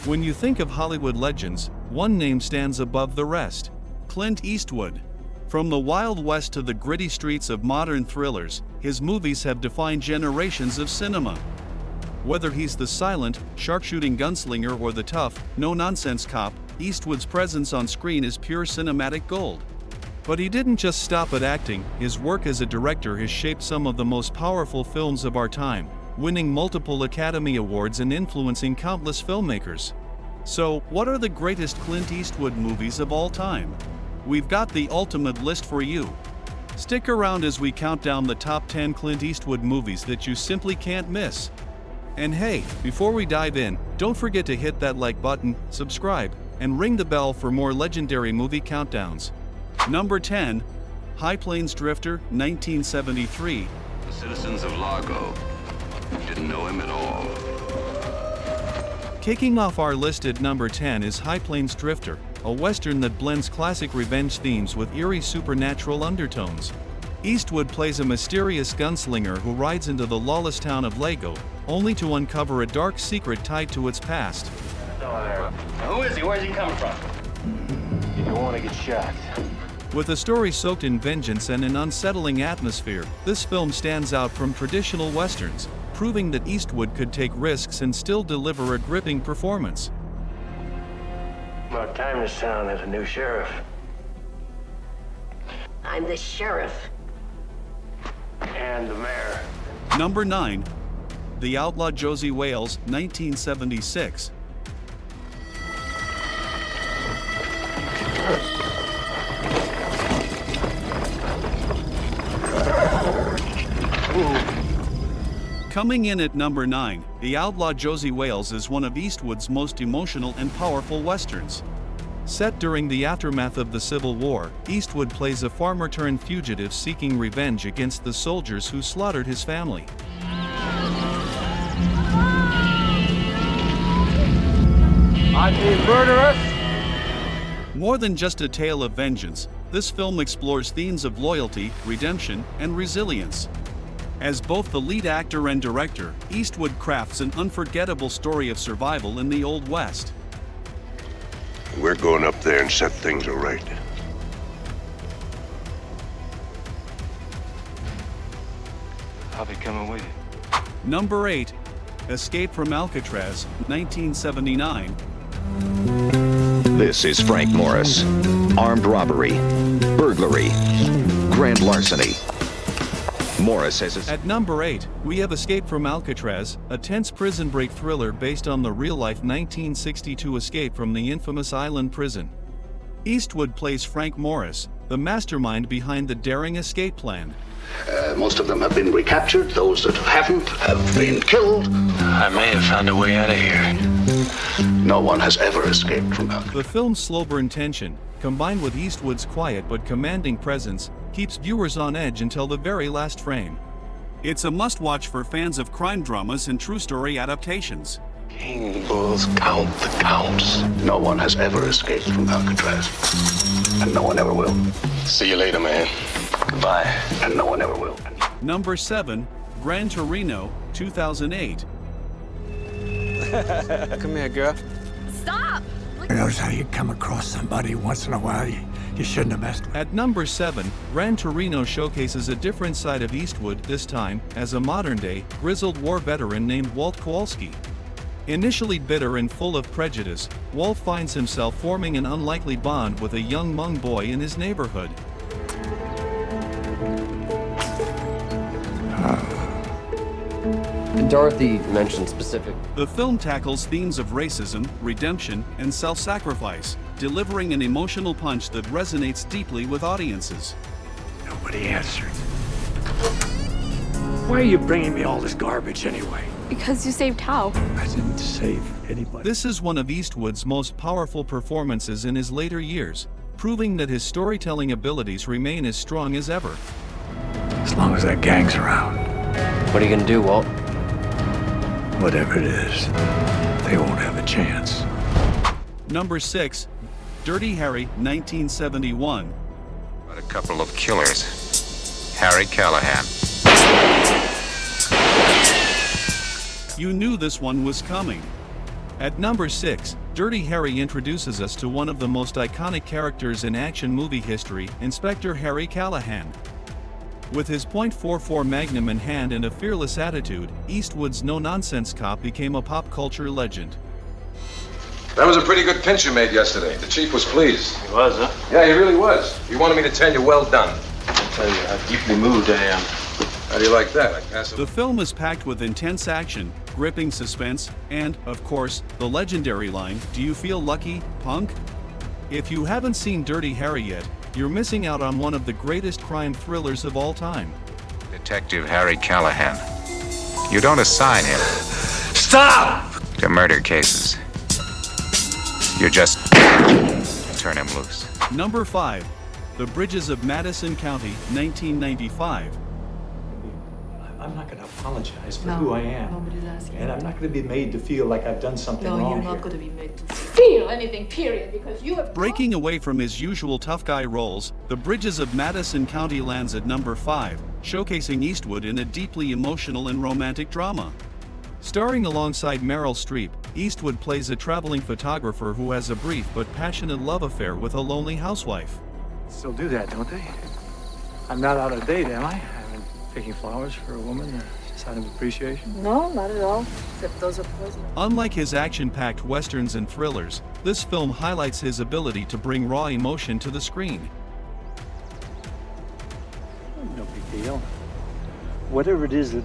When you think of Hollywood legends, one name stands above the rest: Clint Eastwood. From the Wild West to the gritty streets of modern thrillers, his movies have defined generations of cinema. Whether he's the silent, sharpshooting gunslinger or the tough, no-nonsense cop, Eastwood's presence on screen is pure cinematic gold. But he didn't just stop at acting. His work as a director has shaped some of the most powerful films of our time, winning multiple Academy Awards and influencing countless filmmakers. So, what are the greatest Clint Eastwood movies of all time? We've got the ultimate list for you. Stick around as we count down the top 10 Clint Eastwood movies that you simply can't miss. And hey, before we dive in, don't forget to hit that like button, subscribe, and ring the bell for more legendary movie countdowns. Number 10. High Plains Drifter, 1973. The citizens of Largo didn't know him at all. Kicking off our list at number 10 is High Plains Drifter, a western that blends classic revenge themes with eerie supernatural undertones. Eastwood plays a mysterious gunslinger who rides into the lawless town of Largo, only to uncover a dark secret tied to its past. Who is he? Where's he coming from? You don't want to get shot. With a story soaked in vengeance and an unsettling atmosphere, this film stands out from traditional westerns, proving that Eastwood could take risks and still deliver a gripping performance. About time this town has a new sheriff. I'm the sheriff. And the mayor. Number 9. The Outlaw Josey Wales, 1976. Coming in at number 9, The Outlaw Josey Wales is one of Eastwood's most emotional and powerful westerns. Set during the aftermath of the Civil War, Eastwood plays a farmer-turned-fugitive seeking revenge against the soldiers who slaughtered his family. I'd be murderous. More than just a tale of vengeance, this film explores themes of loyalty, redemption, and resilience. As both the lead actor and director, Eastwood crafts an unforgettable story of survival in the Old West. We're going up there and set things right. I'll be coming with you. Number 8. Escape from Alcatraz, 1979. This is Frank Morris. Armed robbery, burglary, grand larceny. Morris has his... At number 8, we have Escape from Alcatraz, a tense prison break thriller based on the real-life 1962 escape from the infamous island prison. Eastwood plays Frank Morris, the mastermind behind the daring escape plan. Most of them have been recaptured. Those that haven't have been killed. I may have found a way out of here. No one has ever escaped from Alcatraz. The film's slow-burn tension, combined with Eastwood's quiet but commanding presence, keeps viewers on edge until the very last frame. It's a must-watch for fans of crime dramas and true story adaptations. King Bulls count the counts. No one has ever escaped from Alcatraz. And no one ever will. See you later, man. Goodbye. And no one ever will. Number 7, Gran Torino, 2008. Come here, girl. Stop! Who knows how you come across somebody once in a while you shouldn't have messed with. At number 7, Gran Torino showcases a different side of Eastwood, this time as a modern-day, grizzled war veteran named Walt Kowalski. Initially bitter and full of prejudice, Walt finds himself forming an unlikely bond with a young Hmong boy in his neighborhood. Dorothy mentioned specific. The film tackles themes of racism, redemption, and self-sacrifice, delivering an emotional punch that resonates deeply with audiences. Nobody answered. Why are you bringing me all this garbage anyway? Because you saved Hal. I didn't save anybody. This is one of Eastwood's most powerful performances in his later years, proving that his storytelling abilities remain as strong as ever. As long as that gang's around. What are you gonna do, Walt? Whatever it is, they won't have a chance. Number 6, Dirty Harry, 1971. But a couple of killers. Harry Callahan. You knew this one was coming. At number 6, Dirty Harry introduces us to one of the most iconic characters in action movie history, Inspector Harry Callahan. With his .44 Magnum in hand and a fearless attitude, Eastwood's no-nonsense cop became a pop culture legend. That was a pretty good pinch you made yesterday. The chief was pleased. He was, huh? Yeah, he really was. He wanted me to tell you, well done. I'll tell you how deeply moved I am. How do you like that? I pass it. The film is packed with intense action, gripping suspense, and, of course, the legendary line, "Do you feel lucky, punk?" If you haven't seen Dirty Harry yet, you're missing out on one of the greatest crime thrillers of all time. Detective Harry Callahan. You don't assign him Stop! to murder cases. You just turn him loose. Number 5. The Bridges of Madison County, 1995. I'm not going to apologize for who I am. Nobody's asking. And I'm not going to be made to feel like I've done something wrong. No, you're here. not going to be made to feel anything, period, because you have... Breaking away from his usual tough guy roles, The Bridges of Madison County lands at number 5, showcasing Eastwood in a deeply emotional and romantic drama. Starring alongside Meryl Streep, Eastwood plays a traveling photographer who has a brief but passionate love affair with a lonely housewife. Still do that, don't they? I'm not out of date, am I? I've been picking flowers for a woman, a sign of appreciation. No, not at all. Except those are poison. Unlike his action-packed westerns and thrillers, this film highlights his ability to bring raw emotion to the screen. No big deal. Whatever it is that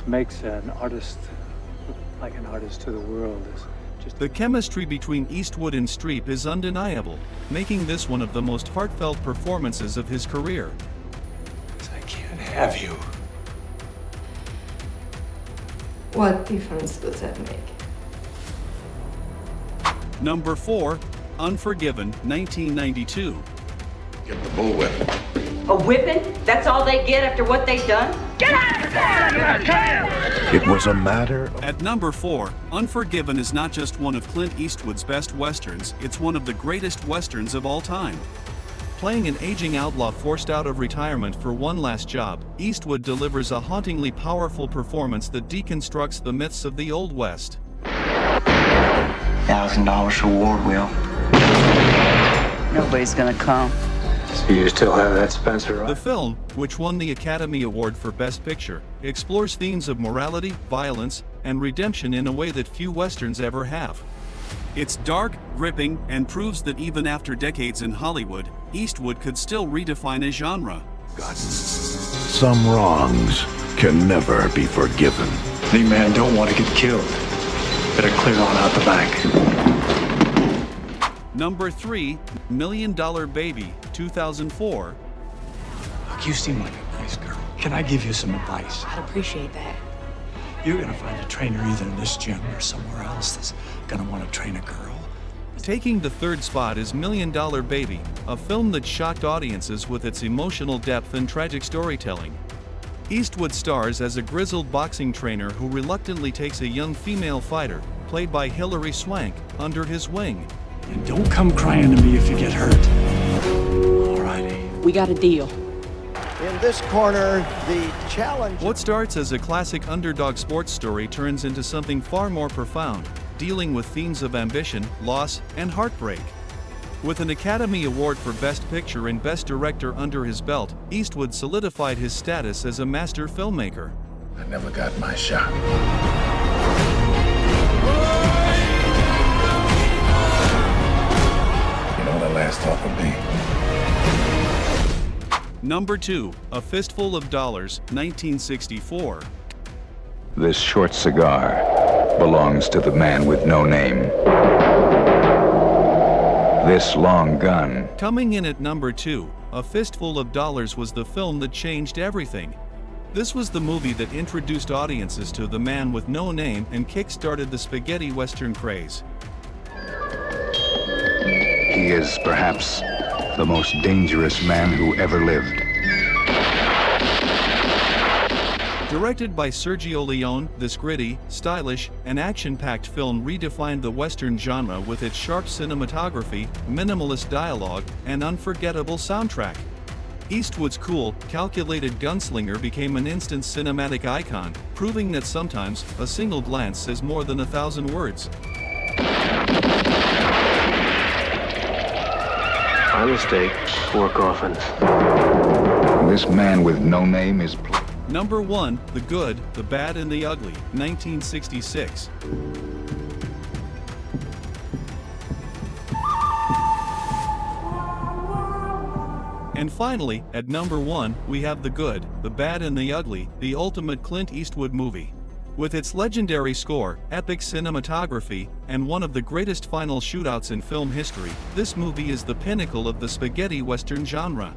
makes an artist look like an artist to the world is just... The chemistry between Eastwood and Streep is undeniable, making this one of the most heartfelt performances of his career. I can't have you. What difference does that make? Number 4, Unforgiven, 1992. Get the bullwhip. A whipping? That's all they get after what they've done? Get out of there! It was a matter of... At number 4, Unforgiven is not just one of Clint Eastwood's best westerns, it's one of the greatest westerns of all time. Playing an aging outlaw forced out of retirement for one last job, Eastwood delivers a hauntingly powerful performance that deconstructs the myths of the Old West. $1,000 reward, Will. Nobody's gonna come. So you still have that Spencer, right? The film, which won the Academy Award for Best Picture, explores themes of morality, violence, and redemption in a way that few westerns ever have. It's dark, gripping, and proves that even after decades in Hollywood, Eastwood could still redefine a genre. Some wrongs can never be forgiven. Any man don't want to get killed. Better clear on out the back. Number 3, $1 Million Baby, 2004. Look, you seem like a nice girl. Can I give you some advice? I'd appreciate that. You're gonna find a trainer either in this gym or somewhere else that's gonna want to train a girl. Taking the third spot is $1 Million Baby, a film that shocked audiences with its emotional depth and tragic storytelling. Eastwood stars as a grizzled boxing trainer who reluctantly takes a young female fighter, played by Hilary Swank, under his wing. And don't come crying to me if you get hurt. Alrighty. We got a deal. In this corner, the challenge... What starts as a classic underdog sports story turns into something far more profound, dealing with themes of ambition, loss, and heartbreak. With an Academy Award for Best Picture and Best Director under his belt, Eastwood solidified his status as a master filmmaker. I never got my shot. You know the last talk of me. Number 2, A Fistful of Dollars, 1964. This short cigar belongs to the man with no name. This long gun. Coming in at number 2, A Fistful of Dollars was the film that changed everything. This was the movie that introduced audiences to the man with no name and kick-started the spaghetti western craze. He is perhaps the most dangerous man who ever lived. Directed by Sergio Leone, this gritty, stylish, and action-packed film redefined the Western genre with its sharp cinematography, minimalist dialogue, and unforgettable soundtrack. Eastwood's cool, calculated gunslinger became an instant cinematic icon, proving that sometimes a single glance says more than 1,000 words. My mistake. 4 coffins. This man with no name is... Number 1, The Good, the Bad, and the Ugly, 1966. And finally, at number 1, we have The Good, the Bad, and the Ugly, the ultimate Clint Eastwood movie. With its legendary score, epic cinematography, and one of the greatest final shootouts in film history, this movie is the pinnacle of the spaghetti western genre.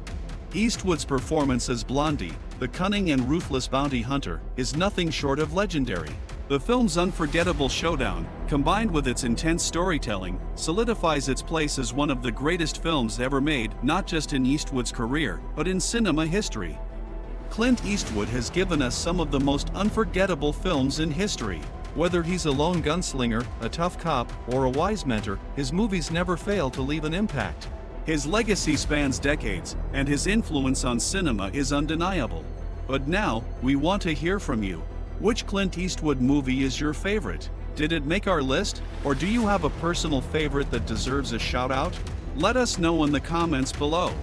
Eastwood's performance as Blondie, the cunning and ruthless bounty hunter, is nothing short of legendary. The film's unforgettable showdown, combined with its intense storytelling, solidifies its place as one of the greatest films ever made, not just in Eastwood's career, but in cinema history. Clint Eastwood has given us some of the most unforgettable films in history. Whether he's a lone gunslinger, a tough cop, or a wise mentor, his movies never fail to leave an impact. His legacy spans decades, and his influence on cinema is undeniable. But now, we want to hear from you. Which Clint Eastwood movie is your favorite? Did it make our list? Or do you have a personal favorite that deserves a shout out? Let us know in the comments below.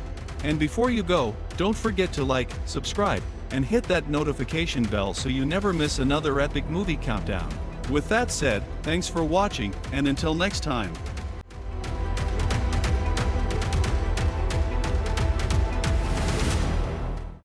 And before you go, don't forget to like, subscribe, and hit that notification bell so you never miss another epic movie countdown. With that said, thanks for watching, and until next time.